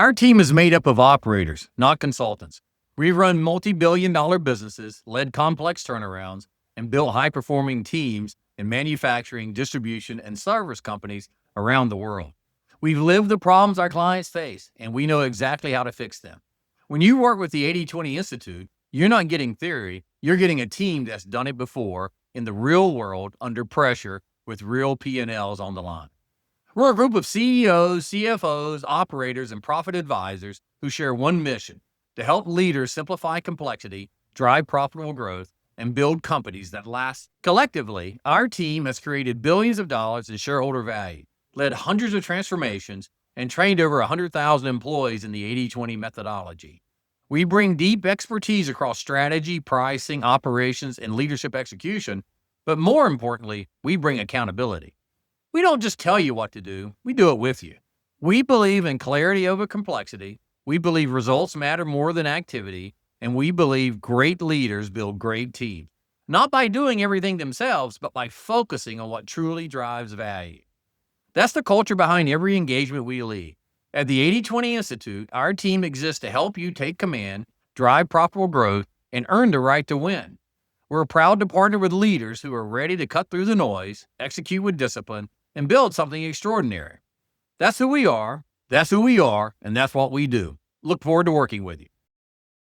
Our team is made up of operators, not consultants. We run multi-billion-dollar businesses, led complex turnarounds, and built high-performing teams in manufacturing, distribution, and service companies around the world. We've lived the problems our clients face, and we know exactly how to fix them. When you work with the 80/20 Institute, you're not getting theory, you're getting a team that's done it before in the real world under pressure with real P&Ls on the line. We're a group of CEOs, CFOs, operators, and profit advisors who share one mission: to help leaders simplify complexity, drive profitable growth, and build companies that last. Collectively, our team has created billions of dollars in shareholder value, led hundreds of transformations, and trained over 100,000 employees in the 80/20 methodology. We bring deep expertise across strategy, pricing, operations, and leadership execution, but more importantly, we bring accountability. We don't just tell you what to do, we do it with you. We believe in clarity over complexity. We believe results matter more than activity. And we believe great leaders build great teams, not by doing everything themselves, but by focusing on what truly drives value. That's the culture behind every engagement we lead. At the 80/20 Institute, our team exists to help you take command, drive profitable growth, and earn the right to win. We're proud to partner with leaders who are ready to cut through the noise, execute with discipline, and build something extraordinary. That's who we are, and that's what we do. Look forward to working with you.